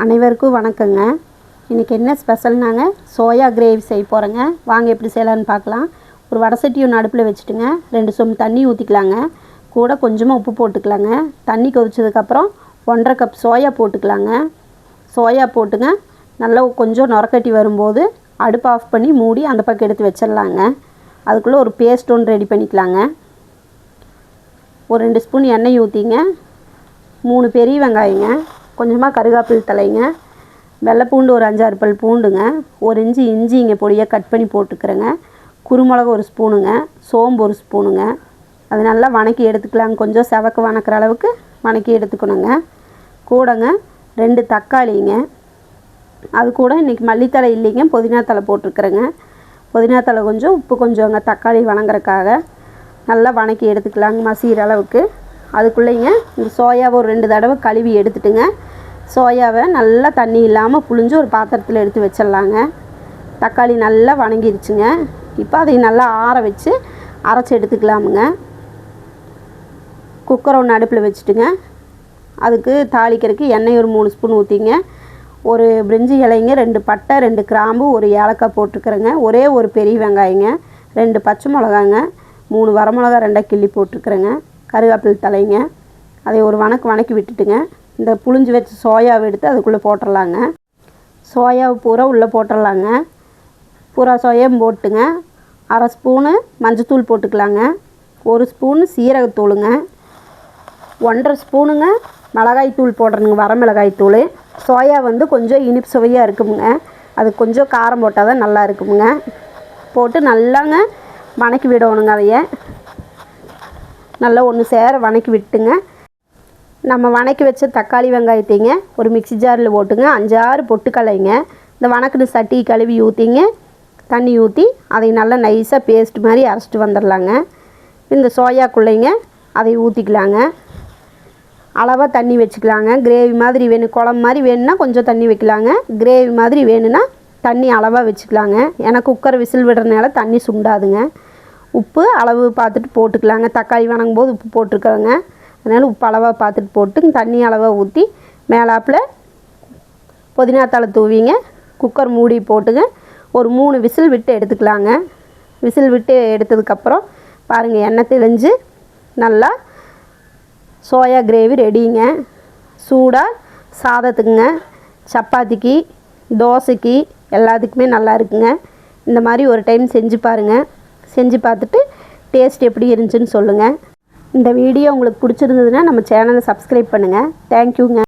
அனைவருக்கும் வணக்கங்க. இன்றைக்கி என்ன ஸ்பெஷல்னாங்க சோயா கிரேவி செய்ய போகிறேங்க. வாங்க எப்படி செய்யலான்னு பார்க்கலாம். ஒரு வடை சட்டி ஒன்று அடுப்பில் வச்சுட்டுங்க 2 சொம்பு தண்ணி ஊற்றிக்கலாங்க. கூட கொஞ்சமாக உப்பு போட்டுக்கலாங்க. தண்ணி கொதிச்சதுக்கப்புறம் 1.5 கப் சோயா போட்டுக்கலாங்க. சோயா போட்டுங்க நல்லா கொஞ்சம் நுரக்கட்டி வரும்போது அடுப்பு ஆஃப் பண்ணி மூடி அந்த பக்கம் எடுத்து வச்சிடலாங்க. அதுக்குள்ளே ஒரு பேஸ்ட் ஒன்று ரெடி பண்ணிக்கலாங்க. ஒரு 2 ஸ்பூன் எண்ணெய் ஊற்றிங்க. 3 பெரிய வெங்காயங்க, கொஞ்சமாக கருவேப்பிலை தலைங்க, வெள்ளைப்பூண்டு ஒரு 5-6 பல் பூண்டுங்க, 1 இன்ச்சு இஞ்சிங்க பொடியாக கட் பண்ணி போட்டுக்கிறேங்க. குருமிளகு 1 ஸ்பூனுங்க, சோம்பு 1 ஸ்பூனுங்க. அது நல்லா வணக்கி எடுத்துக்கலாங்க. கொஞ்சம் செவக்க வணக்கிற அளவுக்கு வணக்கி எடுத்துக்கணுங்க. கூடங்க 2 தக்காளிங்க, அது கூட இன்றைக்கி மல்லித்தலை இல்லைங்க, புதினா தலை போட்டிருக்கிறேங்க. புதினா தலை கொஞ்சம், உப்பு கொஞ்சங்க, தக்காளி வணங்குறதுக்காக நல்லா வணக்கி எடுத்துக்கலாங்க மசிகிற அளவுக்கு. அதுக்குள்ளேங்க இந்த சோயாவை ஒரு 2 தடவை கழுவி எடுத்துட்டுங்க சோயாவை நல்லா தண்ணி இல்லாமல் புழிஞ்சு ஒரு பாத்திரத்தில் எடுத்து வச்சிடலாங்க. தக்காளி நல்லா வணங்கிருச்சுங்க. இப்போ அதை நல்லா ஆற வச்சு அரைச்சி எடுத்துக்கலாமுங்க. குக்கரை ஒன்று அடுப்பில் வச்சுட்டுங்க அதுக்கு தாளிக்கிறதுக்கு எண்ணெய் ஒரு 3 ஸ்பூன் ஊற்றிங்க. ஒரு பிரிஞ்சி இலைங்க, 2 பட்டை, 2 கிராம்பு, ஒரு ஏலக்காய் போட்டிருக்கிறேங்க. ஒரே ஒரு பெரிய வெங்காயங்க, 2 பச்சை மிளகாங்க, 3 வரமிளகா 2 கிள்ளி போட்டிருக்கிறேங்க. கருவேப்பிலை தலைங்க. அதை ஒரு வணக்கி விட்டுட்டுங்க இந்த புழிஞ்சு வச்ச சோயாவை எடுத்து அதுக்குள்ளே போட்டுடலாங்க. சோயாவை பூரா உள்ளே போட்டுடலாங்க. பூரா சோயாவும் போட்டுங்க 1/2 ஸ்பூனு மஞ்சத்தூள் போட்டுக்கலாங்க. 1 ஸ்பூனு சீரகத்தூளுங்க, 1.5 ஸ்பூனுங்க மிளகாய்த்தூள் போடுறேங்க, வரமிளகாய்த்தூள். சோயா வந்து கொஞ்சம் இனிப்பு சுவையாக இருக்குமுங்க. அது கொஞ்சம் காரம் போட்டால் தான் நல்லா இருக்குமுங்க. போட்டு நல்லாங்க வணக்கி விடணுங்க. அதைய நல்லா ஒன்று சேர வணக்கி விட்டுங்க நம்ம வணக்கி வச்ச தக்காளி வெங்காயத்தைங்க ஒரு மிக்ஸி ஜாரில் போட்டுங்க 5-6 பொட்டுக்கல்லைங்க இந்த வணக்கின சட்டி கழுவி ஊற்றிங்க தண்ணி ஊற்றி அதை நல்லா நைஸாக பேஸ்ட் மாதிரி அரைச்சிட்டு வந்துடலாங்க. இந்த சோயாக்குள்ளைங்க அதை ஊற்றிக்கலாங்க. அளவாக தண்ணி வச்சுக்கலாங்க. கிரேவி மாதிரி வேணும், குழம்பு மாதிரி வேணும்னா கொஞ்சம் தண்ணி வைக்கலாங்க. கிரேவி மாதிரி வேணும்னா தண்ணி அளவாக வச்சுக்கலாங்க. ஏன்னா குக்கர் விசில் விடுறதுனால தண்ணி சுண்டாதுங்க. உப்பு அளவு பார்த்துட்டு போட்டுக்கலாங்க. தக்காளி வணங்கும் போது உப்பு போட்டிருக்கிறேங்க. அதனால் உப்பு அளவாக பார்த்துட்டு போட்டு தண்ணி அளவாக ஊற்றி மேலாப்பில் புதினா தலை தூவிங்க குக்கர் மூடி போட்டுங்க ஒரு 3 விசில் விட்டு எடுத்துக்கலாங்க. விசில் விட்டு எடுத்ததுக்கப்புறம் பாருங்கள் எண்ணெய் தெளிஞ்சு நல்லா சோயா கிரேவி ரெடிங்க. சூடாக சாதத்துக்குங்க, சப்பாத்திக்கு, தோசைக்கு எல்லாத்துக்குமே நல்லா இருக்குங்க. இந்த மாதிரி ஒரு டைம் செஞ்சு பாருங்கள். செஞ்சு பார்த்துட்டு டேஸ்ட் எப்படி இருந்துச்சுன்னு சொல்லுங்கள். இந்த வீடியோ உங்களுக்கு பிடிச்சிருந்ததுன்னா நம்ம சேனலை சப்ஸ்கிரைப் பண்ணுங்கள். தேங்க்யூங்க.